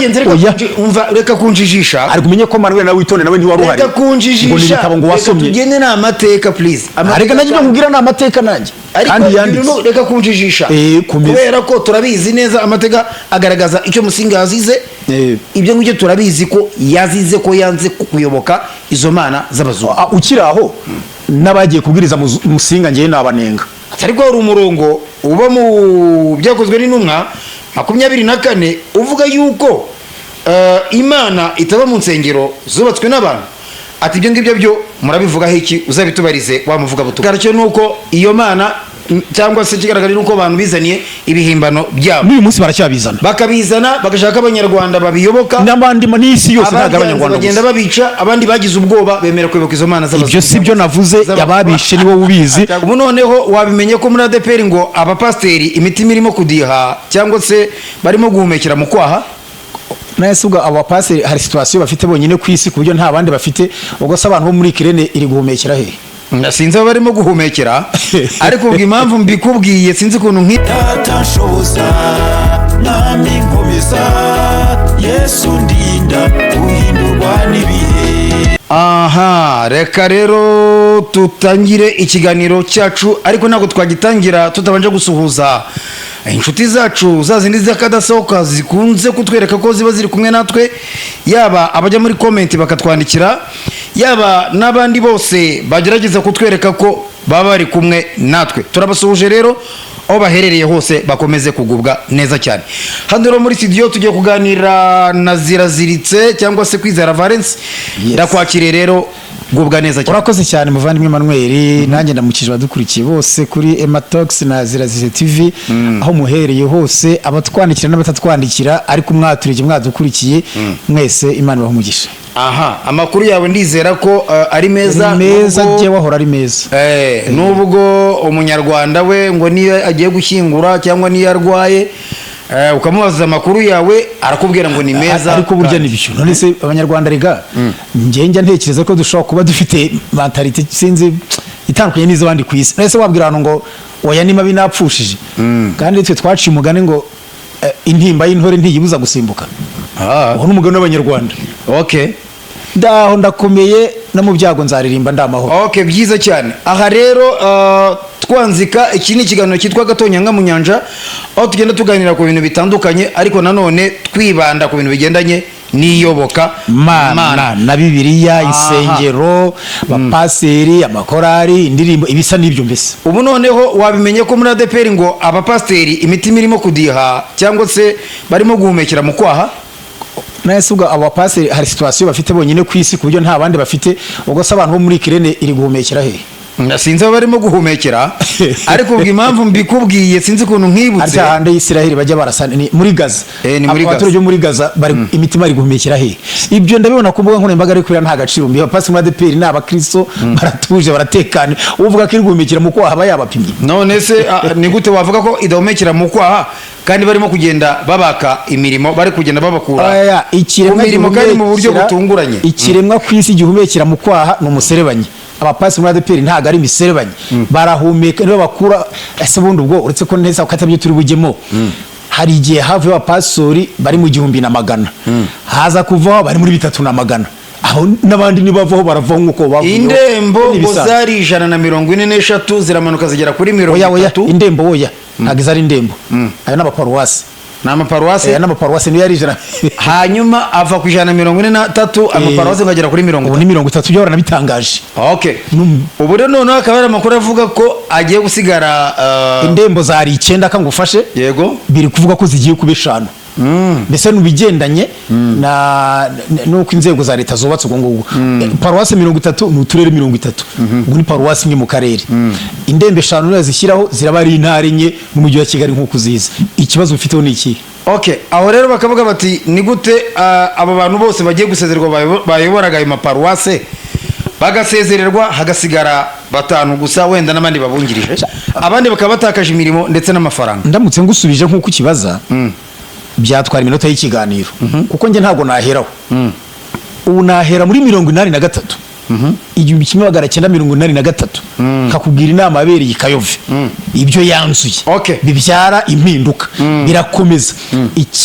byagenze reka kunjijisha ari kumenye ko Manuel nawe witonde nawe ntiwari uhari reka kunjijisha ngo wasomye tugende na amateka please ariko najye nkubwira na amateka nanjye kandi yanditse reka kunjijisha kubera ko turabizi neza amateka agaragaza icyo Musinga yazize ibyo ngibyo turabizi ko yazize ko yanze kuyoboka izo mana z'abazungu ukiraho nabagiye kubwiriza Musinga ngiye nabanenga ariko hari umurongo uba mu byakozwe n'intumwa 24 uvuga yuko Imana itaba mu nsengero zubatswe n'abantu ati ibyo ngibyo byo murabivugaho iki uzabitubarize wamuvuga butuka cyo nuko iyo mana cyangwa se kigaragara nuko abantu bizaniye ibihimbano byabo n'uyu munsi baracyabizana bakabizana bagashaka abanyarwanda babiyoboka n'abandi n'isi yose ntaga abanyarwanda bagenda babica abandi bagize ubwoba bemera kwibuka izo mana z'abazungu ibyo sibyo navuze yababishe niwo ubizi ubu noneho wabimenye ko muri ADPR ngo abapasteri imitima irimo kudiha cyangwa se barimo guhumekera mu kwaha nese ubwo abapasteri hari situation bafite bonyine ku isi kubyo nta bandi bafite ubwo se abantu bo muri Kirene iri guhumekera he nasinze barimo guhumekera ariko ubwo impamvu mbikubwiye sinzi kuntu nkitashoboza nami nkomeza Yesu ndinda uhindurwa n'ibihe aha reka rero tutangire ikiganiro cyacu ariko ntabwo twagitangira tutabanje gusuhuza inshuti zacu zazindi zakadasohoka zikunze kutwereka ko ziba ziri kumwe natwe yaba abajya muri comment bakatwandikira yaba nabandi bose bagerageza kutwereka ko baba bari kumwe natwe turabasuhuje rero aho baherereye hose bakomeze kugubwa neza cyane hano rero muri studio tugiye kuganira na Ziraziritse cyangwa se Kwizera Valence ndakwakiriye rero gubwa neza cyane urakoze cyane muvandimwe Manuel nanjye ndamukije badukurikiye bose kuri Ematox na Ziraziritse TV aho muhereye hose abatwandikira n'abatatwandikira ariko mwaturije mwadukurikiye mwese Imana bahumugisha aha amakuru yawe ndizera ko ari meza je wahora ari meza nubwo umunyarwanda we ngo niyo agiye gushyingura cyangwa niyo arwaye ukamubaza amakuru yawe arakubwira ngo ni meza ariko burya nibyo none se abanyarwanda rega njye ntekereza ko dushobora kuba dufite mentality sinzi itandukanye n'izo bandi ku isi nese wabwira abantu ngo oya nima binapfushije kandi twe twaciye umugane ngo intimba y'intore ntiyibuza gusimbuka uwo n'umugani w'abanyarwanda okay ndaho ndakomeye no mu byago nzaririmba ndamahoro okay byiza cyane aha rero twanzika iki ni ikiganiro cyitwa Gatonyanga mu nyanja aho tugenda tuganira ku bintu bitandukanye ariko nanone twibanda ku bintu bigendanye n'iyoboka mana na Bibiliya isengero abapaseri amakorari indirimbo ibisa n'ibyo mbese ubu noneho wabimenye ko muri ADPR ngo abapaseri imitima irimo kudiha cyangwa se barimo guhumekera mu kwaha nese ubwo abapaseri hari situation bafite bonyine ku isi kubyo nta bandi bafite ubwo se abantu bo muri Kirene iri guhumekera he nasinze barimo guhumekera ariko ubwo impamvu mbikubwiye sinzi kuntu nkibutse hande y'Isiraheli bajya barasana muri Gaza ni muri Gaza abaturage muri Gaza bari imitima iri guhumekera he ibyo ndabibona ko mbuga nkone mbaga ari kwira nta gaciro mbi abapaseri muri ADPR n'abakristo baratuje baratekana uvuga ko iri guhumekera mu kwaha bayabapimye none se ni gute wavuga ko idahumekera mu kwaha kandi barimo kugenda babaka imirimo bari kugenda babakura ikiremwa kandi mu buryo butunguranye ikiremwa ku isi gihumekera mu kwaha no muserebanye abapasi muri ADPR ntago ari miserebanye barahumeka nibo bakura ese bundi ubwo uretse ko neza ukatabyo turi bugemo hari igihe havuye abapasori bari mu 1,100 haza kuvaho bari muri 300 aho nabandi nibavaho baravaho nkuko bavuye indembo bozari 143 ziramanuka zigera kuri 30 indembo oya ntago izari indembo ayo n'abaparuwasi n'amaparuwasi niyo yari ijana hanyuma ava ku 143 amaparuwasi ngagera kuri 30 ubu ni 30 byo baranabitangaje okay ubu rero noneho akaba ari amakuru avuga ko agiye gusigara indembo zari 9 kangufashe yego biri kuvuga ko zigiye kuba 5 mbese nubigendanye nuko inzego za leta zubatse ubwo ngubwo paruwasi 30 n'uturere 30 ubu ni paruwasi imwe mu karere indembe 5 zishyiraho ziraba ari intare enye n'umujyi wa Kigali nkuko uziza ikibazo ufiteho ni iki okay aho rero bakavuga bati ni gute aba bantu bose bagiye gusezererwa bayoboraga ayo maparuwase bagasezererwa hagasigara 5 gusa wenda n'abandi babungirije abandi bakaba batakaje imirimo ndetse n'amafaranga ndamutse ngusubije nkuko kibaza byatwara iminota y'ikiganiro kuko nge ntago naheraho ubu nahera muri 83 igihumbi kimwe magana cyenda mirongo inani na gatatu kakubwira inama yabereye i Kayove ibyo yanzuye Okay. bibyara impinduka birakomeza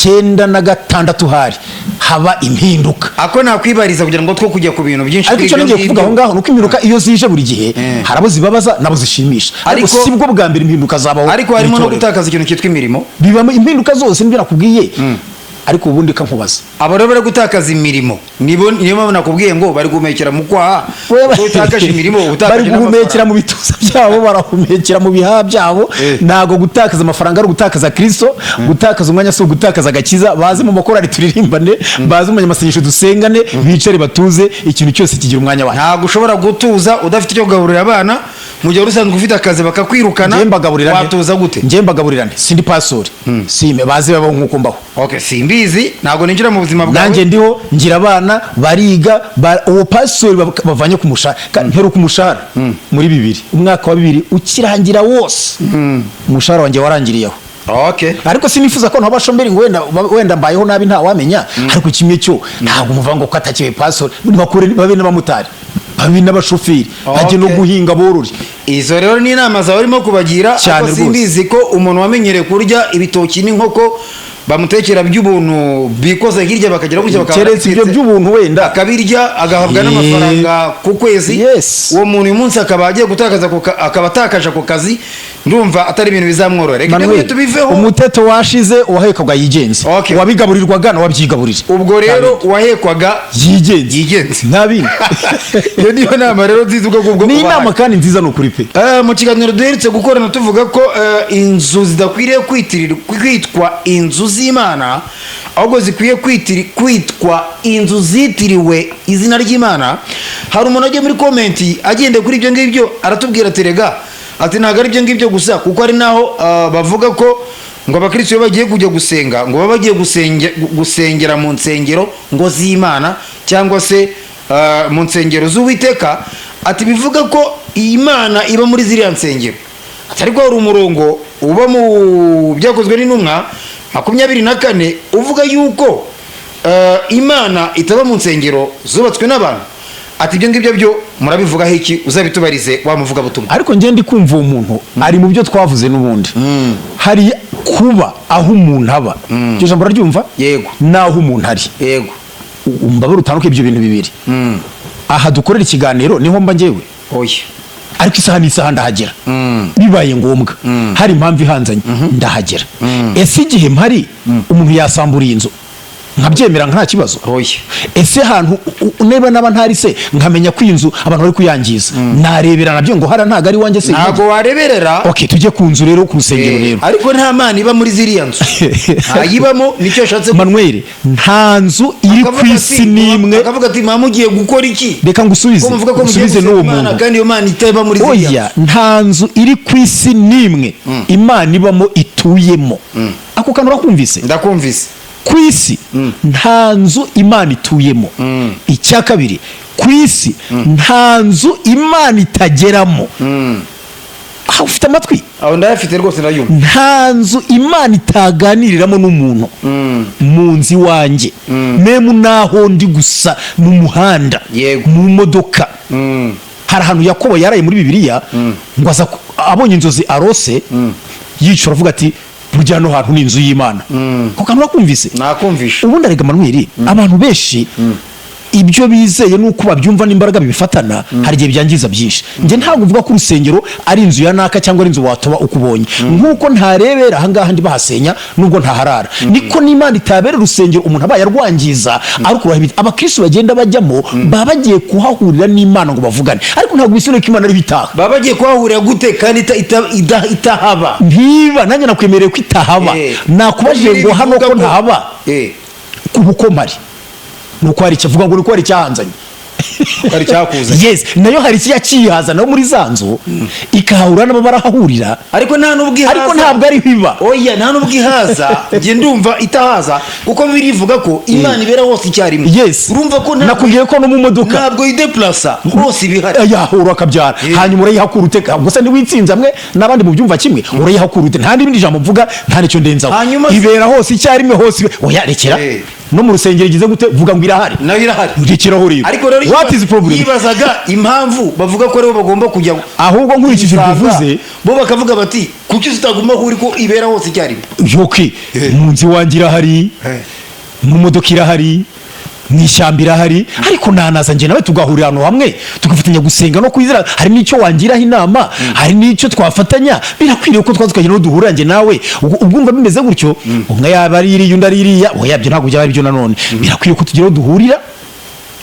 96 hari haba impinduka. ako nakwibariza kugira ngo two kujya ku bintu byinshi Ariko icyo ngiye kuvuga aho ngaho nuko impinduka iyo zije buri gihe harabo zibabaza nabo zishimisha, ariko Ariko- sibwo bwa mbere impinduka zabaho. ariko harimo no mu itorero. gutakaza ikintu cyitwa imirimo. bibamo impinduka zose nibyo nakubwiye, ariko ubundi kankubaza abo rero bari gutakaza imirimo niyo mpamvu nakubwiye ngo bari guhumekera mu kwaha. Kuko utakaje imirimo bari utakaje guhumekera mu bituza byabo, barahumekera mu bihaha byabo. Ntago gutakaza amafaranga ari gutakaza Kristo, gutakaza umwanya si gutakaza agakiza. Baze mu makorari turirimbane, baze mu nyamasengesho dusengane, bicare batuze, ikintu cyose kigira umwanya wayo. ntabwo ushobora gutuza udafite icyo kugaburira abana mu gihe urusanzwe ufite akazi bakakwirukana. Njye mbagaburira nte? watuza gute? Njye mbagaburira nte? Sindi pasori, sime baze babaho nk'uko mbaho. Okay, simbizi ntabwo ninjira mu buzima bwawe. Nanjye ndiho ngira abana bariga, uwo pasori bavanye ku mushahara, mpero ku mushahara muri 2000 umwaka wa 2000 ukirangira wose, umushahara wanjye warangiriyeho. Okay. Ariko sinifuza ko nabashomeri ngo wenda mbayeho nabi nta wamenya, ariko kimwe cyo ntabwo umuvuga ngo katakiwe pasori bakure babe n'abamotari babe n'abashoferi bajye no guhinga borori. Izo rero ni inama zawe urimo kubagira. Cyane ariko rwose. simbizi ko umuntu wamenyereye kurya ibitoki n'inkoko bamutekera by'ubuntu bikoze hirya bakagira gutya keretse ibyo by'ubuntu wenda akabirya agahabwa n'amafaranga ku kwezi. Yes. Uwo muntu uyu munsi akaba agiye gutakaza akaba atakaje ako kazi, ndumva atari ibintu bizamworohera. Reka ibyo tubiveho. umuteto washize uwahekwaga yigenze, Okay. wabigaburirwaga na wabyigaburira. ubwo rero uwahekwaga yigenze ntabindi. iyo niyo nama rero nziza ubwo ngubwo ni kubaha. inama kandi nziza nukuri pe. Mu kiganiro duherutse gukorana tuvuga ko inzu zidakwiriye kwitwa inzu z'Imana, ahubwo zikwiye kwitwa inzu zitiriwe izina ry'Imana. Hari umuntu agiye muri komenti agendeye kuri ibyo ngibyo aratubwira ati rega ati ntabwo ari ibyo ngibyo gusa, kuko hari naho bavuga ko ngo abakristo iyo bagiye kujya gusenga ngo baba bagiye gusengera mu nsengero ngo z'Imana cyangwa se mu nsengero z'Uwiteka. Ati bivuga ko Imana iba muri ziriya nsengero. Ati ariko hari umurongo uba mu byakozwe n'intumwa 24 uvuga yuko Imana itaba mu nsengero zubatswe n'abantu. Ati ibyo ngibyo byo murabivugaho iki? Uzabitubarize wamuvuga butumwa. Ariko njye ndi kumva umuntu ari mu byo twavuze n'ubundi. Hari kuba aho umuntu aba, iryo jambo raryumva? Yego. Naho umuntu ari. Yego. Mbabura utanuka ibyo bintu bibiri. Aha dukorera ikiganiro niho mba njyewe. Oya. Ariko isaha n'isaha ndahagera. Bibaye ngombwa. Hari impamvu ihanzanye ndahagera. Ese igihe mpari umuntu yasamburiye inzu nkabyemera nta kibazo. Oya. Ese hantu neba naba ntari se nkamenya ko inzu abantu bari kuyangiza narebera nabyo ngo hara ntago ari wanjye se. Ntago wareberera. Okay, tujye ku nzu rero, ku rusengero rero. Ariko nta Mana iba muri ziriya nzu. Ayibamo nicyo yashatse. Manuel, nta nzu iri ku isi n'imwe. Akavuga ati mama ugiye gukora iki? Reka ngusubize. Ko muvuga ko ngusubize n'uwo muntu. Kandi iyo Mana itaba muri ziriya. Oya, nta nzu iri ku isi n'imwe Imana ibamo ituyemo. Ako kantu urakumvise? Ndakumvise. Ku isi nta nzu Imana ituyemo. Icya kabiri, ku isi nta nzu Imana itageramo. Aho ufite amatwi? Aho ndayafite rwose ndayumva. Nta nzu Imana itaganiriramo n'umuntu. Mu nzu iwanjye, memu naho ndi gusa mu muhanda, Yego. mu modoka. Hari ahantu Yakobo yaraye muri Bibiliya ngo aza abonye inzozi arose, yicura avuga ati burya no hantu ni inzu y'Imana. Ko kantu urakumvise? Nakumvisha. Ubundi arega Manuel, abantu benshi ibyo bizeye nuko babyumva n'imbaraga bibifatana, hari igihe byangiza byinshi. Nje ntabwo uvuga ko urusengero ari inzu ya naka cyangwa ari inzu watoba ukubonye. Nkuko ntarebera ahangaha ndi bahasenya nubwo ntaharara. Niko n'Imana itabera urusengero umuntu aba yarwangiza, ariko abakristo bagenda bajyamo baba bagiye kuhahurira n'Imana ngo bavugane. Ariko ntabwo bisubire ko Imana ari bitaha. Baba bagiye kuhahurira gute kandi itahaba? Ntiba nanjye nakwemereye ko itahaba. Nakubajije ngo hano ko ntahaba. Kuko mari nuko hari kivuga ngo nuko hari cyahanzanye. Hari cyakuza. Yes, nayo hari cyakihaza no muri zanzu ikahura nabo barahahurira. Ariko nta nubwo ihaza. Ariko ntabwo ari biba. Oya, nta nubwo ihaza. Nge ndumva itahaza kuko birivuga ko Imana ibera hose icyarimwe. Yes. Urumva ko nakubwiye ko no mu modoka ntabwo ideplaça hose ibihari. Yahura akabyara. Hanyuma urayihakura uteka. Gusa ni witsinze amwe nabandi mu byumva kimwe. Urayihakura ute nta n'ibindi jambo mvuga nta nicyo ndenzaho. Ibera hose icyarimwe hose. Oya rekera. no mu rusengero igize gute vuga ngo irahari nayo irahari ndikiraho ariko rero what is the problem yibazaga impamvu bavuga ko rero bagomba kujya ahubwo nkurikije bivuze bo bakavuga bati kuki zitaguma huri ko ibera hose cyarimo yoki munzi wangira hari mu modoka irahari mu ishyamba irahari ariko nanaza nje nawe tugahurira ahantu hamwe tugafatanya gusenga no kwizera hari n'icyo wangiraho inama hari n'icyo twafatanya birakwiriye ko twazukagera no duhurira nje nawe ubwumva bimeze gutyo umwe yaba ari iriya undi ari iriya oya byo ntabwo byaba byo nanone birakwiriye ko tugeraho duhurira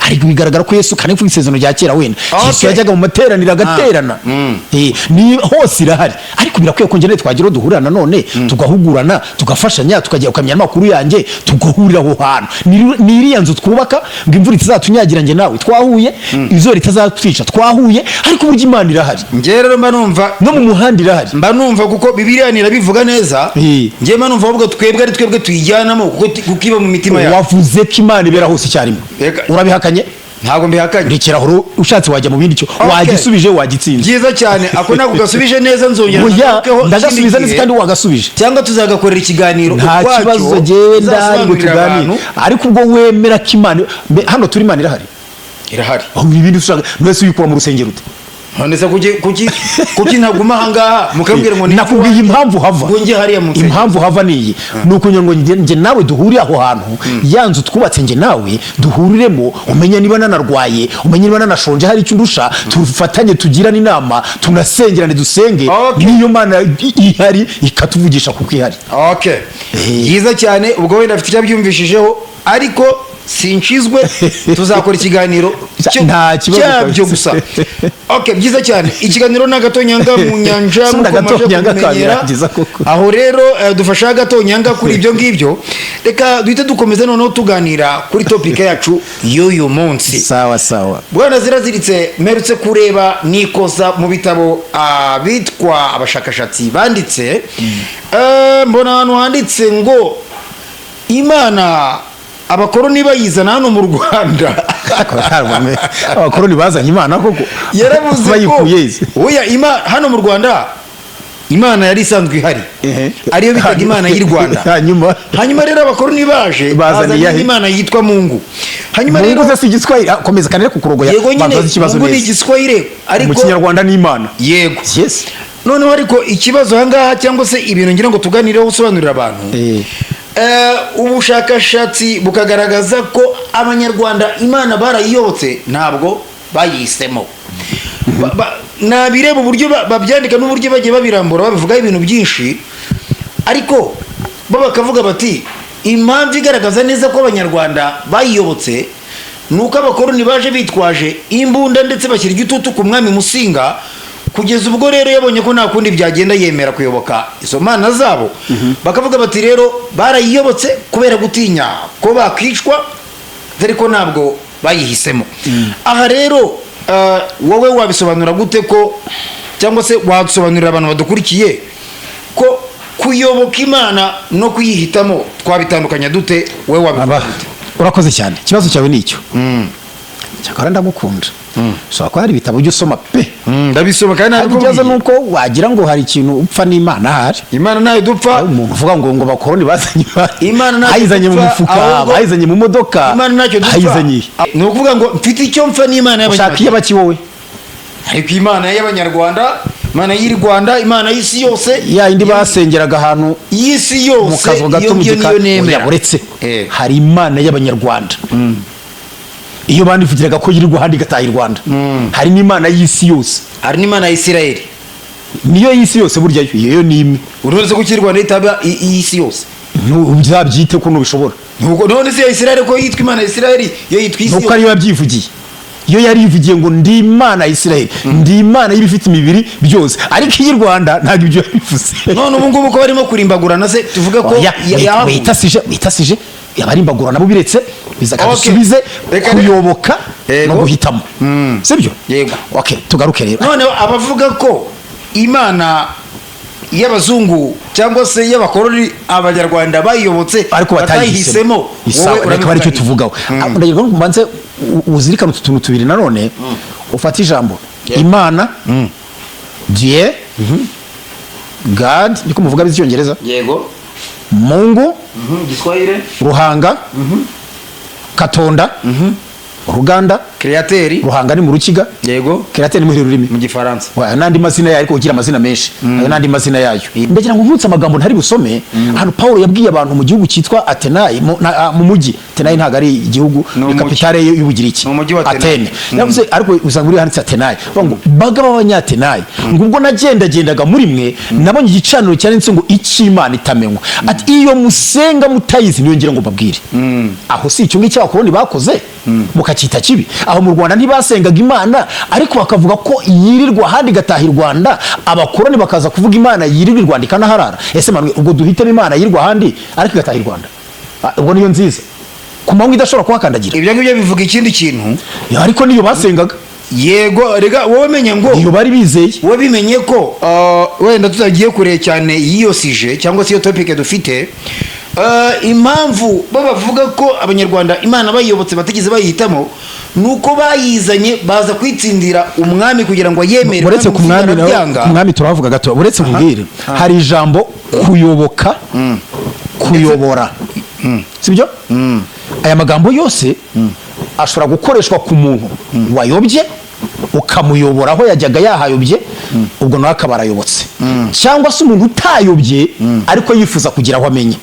ariko bigaragara ko Yesu kane ku isezerano rya kera wenda Yesu yajyaga mu materaniro agaterana ni hose irahari ariko birakwiye ko ngene twagira duhurira nanone tugahugurana tugafashanya tukajya ukamenya amakuru yanjye tugahurira aho hantu ni iriya nzu twubaka ngo imvura itazatunyagira nge nawe twahuye izo ritazatwica twahuye ariko burya Imana irahari nge rero mba numva no mu muhanda irahari mba numva kuko Bibiliya nirabivuga neza nge mba numva ahubwo twebwe tuyijyanamo kuko iba mu mitima yacu wavuze ko Imana ibera hose cyarimo urabihakanye ntabwo mbihakanye ndikiraho ushatse wajya mu bindi cyo wagisubije wagitsinze byiza cyane ako nako gasubije neza nzongera ndagasubiza neza kandi wagasubije cyangwa tuzagakorera ikiganiro nta kibazo jewe ndari ngo tuganire ariko ubwo wemera ko Imana hano turi Imana irahari aho ibindi ushaka mwese uyikura mu rusengero ute none se kuki ntaguma hangaha mukambwira ngo nakubwiye impamvu hava ngo nge hariya mu impamvu hava niyi nuko ngo nge nawe duhurire aho hantu yanzu twubatse nge nawe duhuriremo umenye niba nanarwaye umenye niba nanashonje hari icyo ndusha tufatanye tugirane inama tunasengerane dusenge niyo Mana ihari ikatuvugisha kuko ihari okay yiza cyane ubwo wenda afite cyabyumvishijeho ariko sinshizwe tuzakora ikiganiro nta cyabyo gusa okay byiza cyane ikiganiro n'agatonyanga mu nyanja aho rero dufasha agatonyanga kuri ibyo ngibyo reka duhite dukomeza noneho tuganira kuri topic yacu y'uyu munsi sawa bwana Ziraziritse mperutse kureba nikoza mu bitabo bitwa abashakashatsi banditse mbona ahantu handitse ngo Imana abakoroni bayizana hano mu Rwanda abakoroni bazanye Imana koko yaravuze ko oya hano mu Rwanda Imana yari isanzwe ihari ariyo bitaga Imana y'u Rwanda hanyuma rero abakoroni baje bazanye Imana yitwa Mungu hanyuma rero Mungu si Igiswahili komeza kanere kukurogoya bazaza ikibazo neza Mungu ni Igiswahili ariko mu Kinyarwanda ni Imana yego yes noneho ariko ikibazo hangaha cyangwa se ibintu ngira ngo tuganireho usobanurira abantu ubushakashatsi bukagaragaza ko abanyarwanda Imana barayiyobotse ntabwo bayisemo nabireba uburyo babyandika n'uburyo bagiye babirambura babivugaho ibintu byinshi ariko bo bakavuga bati impamvu igaragaza neza ko abanyarwanda bayiyobotse nuko abakoroni baje bitwaje imbunda ndetse bashyira igitutu ku mwami Musinga kugeza ubwo rero yabonye ko nta kundi byagenda yemera kuyoboka izo mana zabo bakavuga bati rero barayiyobotse kubera gutinya ko bakwicwa ariko ntabwo bayihisemo aha rero wowe wabisobanura gute ko cyangwa se wasobanurira abantu badukurikiye ko kuyoboka Imana no kuyihitamo twabitandukanya dute wowe wabivuga dute urakoze cyane ikibazo cyawe ni icyo cyakora ndagukunda ushobora kuba hari ibitabo ujya usoma pe ndabisoma kandi ariko ikibazo ni uko wagira ngo hari ikintu upfa n'Imana ahari Imana nayo dupfa umuntu uvuga ngo bakoroni bazanye Imana nayo ayizanye mu mufuka bayizanye mu modoka Imana nacyo dupfa ayizanye ni ukuvuga ngo mfite icyo mpfa n'Imana y'abanyarwanda ushaka iy'abaki wowe ariko Imana y'abanyarwanda Imana y'u Rwanda Imana y'isi yose ya indi basengeraga ahantu y'isi yose mu kazo gato mu gikari uretse hari Imana y'abanyarwanda iyo bandivugiraga ko yirirwa handi gataha i Rwanda hari n'Imana y'isi yose hari n'Imana ya Isirayeli niyo y'isi yose burya iyo ni imwe uretse ko cy'i Rwanda itaba y'isi yose ntuzabyite ko nubishobora none se ya Isirayeli ko yitwa Imana ya Isirayeli yo yitwa isi nuko ariyo yabyivugiye iyo yari ivugiye ngo ndi Imana ya Isirayeli ndi Imana y'ibifite imibiri byose ariko iyi Rwanda ntabwo ibyo yabivuze none ubu ngubu ko barimo kurimbagurana se tuvuga ko witasije abarimbagura nabo biretse bizakadusubize kuyoboka no guhitamo sibyo yego okay tugaruke rero none abavuga ko Imana y'abazungu cyangwa se y'abakoroni abanyarwanda bayiyobotse ariko batayihisemo reka bari cyo tuvugaho ndagira ngo mbanze uzirikana utuntu tubiri nanone ufata ijambo Imana Dieu God niko muvuga by'icyongereza yego Mungu, Giswahili, Ruhanga, Katonda, Ruganda, Createur, Ruhanga ni mu Rukiga, yego, Createur ni mu rurimi mu Gifaransa. n'andi mazina yayo ariko ugira amazina menshi ayo n'andi mazina yayo ndagira ngo nkutse amagambo ntari busome hano Paulo yabwiye abantu mu gihugu cyitwa Atenayi mu mujyi. Atenayi ntago ari igihugu, ni kapitale y'Ubugiriki, Atene. Yavuze ariko usanga uri handitse Atenayi ngo bagaba b'Abanyatenayi ngo ubwo nagendagendaga muri mwe nabonye igicaniro cyanditse ngo icy'Imana itamenywa, ati iyo musenga mutayizi niyo ngira ngo babwire. Aho si icyo ngicyo abakoloni bakoze mukacyita kibi. Aho mu Rwanda ntibasengaga Imana ariko bakavuga ko yirirwa handi gataha i Rwanda, abakoloni bakaza kuvuga Imana yirirwa i Rwanda ikanaharara. Ese manwe ubwo duhitemo Imana yirirwa handi ariko igataha i Rwanda, ubwo niyo nziza ku manywa idashobora kuhakandagira. Ibyo ngibyo bivuga ikindi kintu, ariko niyo basengaga. Yego, rega wowe menye ngo iyo bari bizeye, wowe bimenye ko wenda tutagiye kure cyane iyo sije cyangwa se iyo topic dufite, impamvu bavuga ko Abanyarwanda Imana bayiyobotse batigeze bayihitamo nuko bayizanye baza kwitsindira umwami kugira ngo yemere. Uretse ku mwami turavuga gato, uretse kubwire hari ijambo kuyoboka, kuyobora, sibyo? Aya magambo yose ashobora gukoreshwa ku muntu wayobye ukamuyobora aho yajyaga yahayobye, ubwo nawe akaba arayobotse. Cyangwa se umuntu utayobye ariko yifuza kugira aho amenye.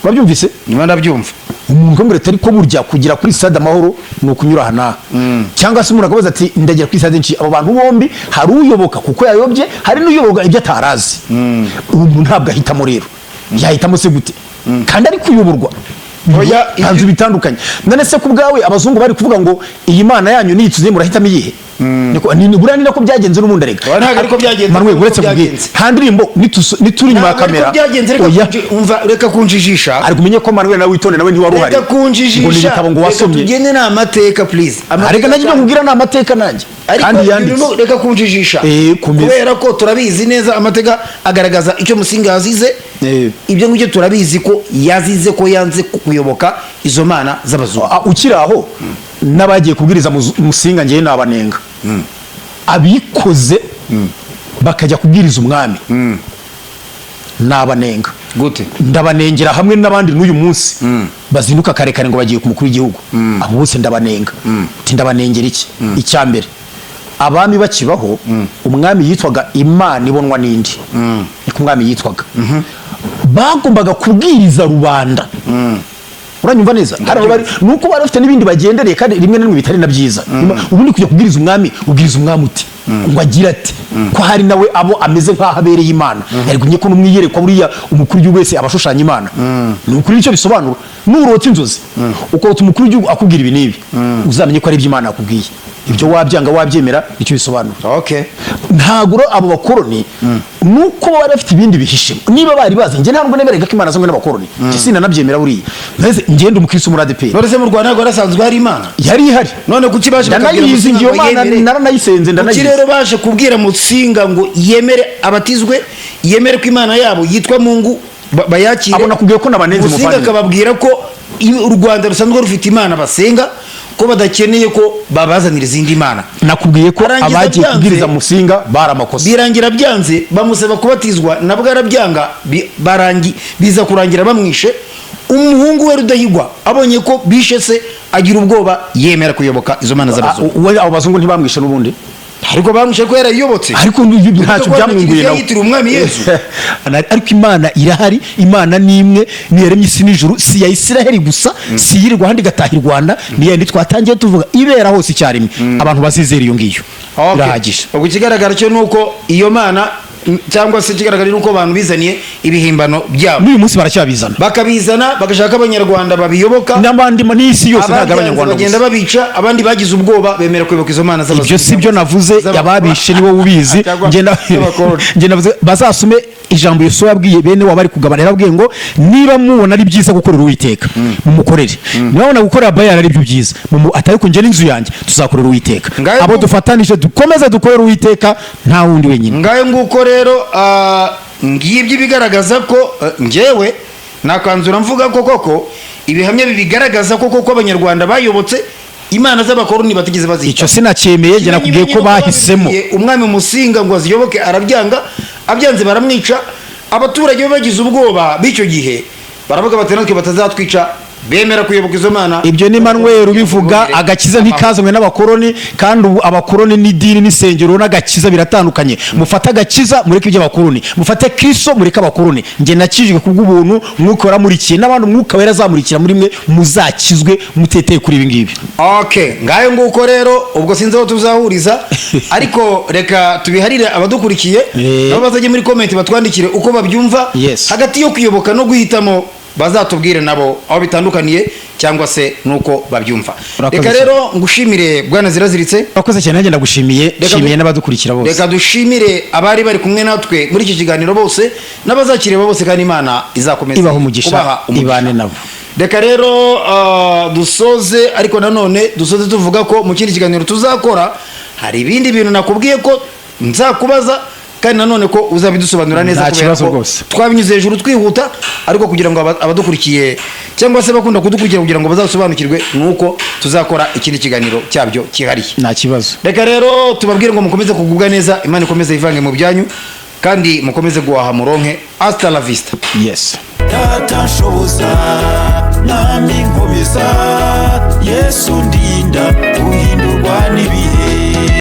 Babyumvise? Niba ndabyumva. Umuntu ngo leta ariko burya kugira kuri Stade Amahoro no kunyura hana. Cyangwa se umuntu akabaza ati ndagera kuri Stade nci, abo bantu bombi hari uyoboka kuko yayobye, hari n'uyoboka ibyo atarazi. Umuntu ntabwo ahitamo rero. Yahitamo se gute? Kandi ari kuyoborwa. Oya, hanze bitandukanye. None se kubgawe abazungu bari kuvuga ngo iyi Mana yanyu niyituze murahitamo iyihe? Niko ni bura ni nako byagenze n'ubundi rega. Ntabwo ariko byagenze. Manwe uretse kubwira. Handirimbo nituri nyuma ya kamera. Umva reka kunjijisha. Ari kumenye ko Manwe nawe witonde nawe ntiwari uhari. Reka kunjijisha. Ngo nigitabo ngo wasomye. Tugende na amateka please. Arega najye nkubwira na amateka nanjye. Kandi yanditse. Reka kunjijisha. Kubera ko turabizi neza amateka agaragaza icyo Musinga yazize. Ibyo ngibyo turabizi ko yazize ko yanze kuyoboka izo mana z'abazungu. Ukiraho n'abagiye kubwiriza Musinga ngiye nabanenga. Abikoze bakajya kubwiriza umwami nabanenga gute, ndabanengera hamwe n'abandi n'uyu munsi bazinduka karekare ngo bagiye ku mukuru w'igihugu. Abo bose ndabanenga. Ndabanengera iki? Icyambere, abami bakibaho umwami yitwaga Imana ibonwa n'indi, niko umwami yitwaga. Bagombaga kubwiriza rubanda. Uranyumva neza? Hari bari nuko bari bafite n'ibindi bagendereye kandi rimwe na rimwe bitari na byiza. Ubundi kujya kubwiriza umwami, ubwiriza umwami uti ngo agira ati ko hari nawe abo ameze nk'aho abereye Imana. Yarigumye ko numwiyerekwa buriya umukuru w'igihugu wese abashushanya Imana. Ni ukuri icyo bisobanura. Nurota inzozi uko umukuru w'igihugu akubwira ibi nibi, uzamenye ko ari iby'Imana akubwiye. Ibyo wabyanga wabyemera icyo bisobanura. Okay. Ntaguro abo bakoroni nuko bari bafite ibindi bihishe. Niba bari bazi nge ntabwo nemerega ko Imana zangwe n'abakoroni. Sina nabyemera buriya. Neze ngende umukristo muri ADP. None se mu Rwanda ntabwo rasanzwe hari Imana? Yari ihari. None kuki baje bakabwira Musinga ngo yemere? Naranayisenze ndanayize. Kuki rero baje kubwira Musinga ngo yemere abatizwe, yemere ko Imana yabo yitwa Mungu bayakire? Abona kubwiye ko nabanenze Musinga akababwira ko u Rwanda rusanzwe rufite Imana basenga, ko badakeneye ko babazanira izindi Imana. Nakubwiye ko abagiye kubwiriza Musinga baramakosa. Birangira byanze bamusaba kubatizwa nabwo arabyanga, biza kurangira bamwishe. Umuhungu we Rudahigwa abonye ko bishe se agira ubwoba yemera kuyoboka izo mana z'abazungu. Abo bazungu ntibamwishe n'ubundi, ariko bamwishe ko yarayobotse. Ariko ntacyo byamwunguye nawe. Yitira umwami Yesu. Ariko Imana irahari. Imana ni imwe, ni yaremye isi n'ijuru, si ya Isiraheli gusa, si yirirwa handi gataha i Rwanda, ni yandi twatangiye tuvuga ibera hose icyarimwe. Abantu bazizera iyo ngiyo irahagije. Ubwo ikigaragara cyo nuko iyo mana cyangwa se kigaragara nuko abantu bizaniye ibihimbano byabo. N'uyu munsi baracyabizana, bakabizana bagashaka Abanyarwanda babiyoboka, n'abandi n'isi yose ntago Abanyarwanda bagenda babica. Abandi bagize ubwoba bemera kuyoboka izo mana z'abazungu. Ibyo sibyo navuze, yababishe niwo ubizi. Ngenda bazasume ijambo Yesu yabwiye bene wabari kugabana. Yarabwiye ngo niba mubona ari byiza gukorera Uwiteka mumukorere, niba mubona gukorera Bayali ari byo byiza atari ko nje n'inzu yanjye tuzakorera Uwiteka. Abo dufatanije dukomeze dukorera Uwiteka nta wundi wenyine. Ngaye nguko rero ngibyo bigaragaza ko ngewe nakanzura mvuga ko koko ibihamya bibigaragaza ko koko Abanyarwanda bayobotse Imana z'abakoroni batigeze bazita. Icyo sinakemeye, njye nakubwiye ko bahisemo umwami Musinga ngo aziyoboke arabyanga, abyanze baramwica. abaturage bagize ubwoba b'icyo gihe baravuga bati natwe batazatwica, bemera kuyoboka izo mana. ibyo ni Manuel ubivuga. Agakiza ntikazanywe n'abakoroni, kandi ubu abakoroni n'idini n'isengero n'agakiza biratandukanye. Mufate agakiza mureke iby'abakoroni, mufate Kristo mureke abakoroni. Njye nakijwe kubw'ubuntu, mwuka waramurikiye n'abandi umwuka wera azamurikira muri mwe, muzakizwe muteteye kuri ibi ngibi. Okay, ngayo nguko rero, ubwo sinzi aho tuzahuriza ariko reka tubiharire abadukurikiye nabo bazajye muri comment batwandikire uko babyumva. Yes. Hagati yo kuyoboka no guhitamo bazatubwire nabo aho bitandukaniye cyangwa se nuko babyumva. Reka rero ngushimire Bwana Ziraziritse. Urakoze cyane, nanjye ndagushimiye, nshimiye n'abadukurikira bose. Reka dushimire abari bari kumwe natwe muri iki kiganiro bose n'abazakireba bose, kandi Imana izakomeza ibaha umugisha, ibane nabo. Reka rero dusoze, ariko nanone dusoze tuvuga ko mu kindi kiganiro tuzakora hari ibindi bintu nakubwiye ko nzakubaza, kandi nanone ko uzabidusobanura neza, kubera ko twabinyuze hejuru twihuta, ariko kugira ngo abadukurikiye cyangwa se bakunda kudukurikira kugira ngo bazasobanukirwe, nuko tuzakora ikindi kiganiro cyabyo kihariye. Nta kibazo. Reka rero tubabwire ngo mukomeze kugubwa neza, Imana ikomeze ivange mu byanyu, kandi mukomeze guhaha muronke. Hasta la vista. Yes. Data nshoboza nami nkomeza Yesu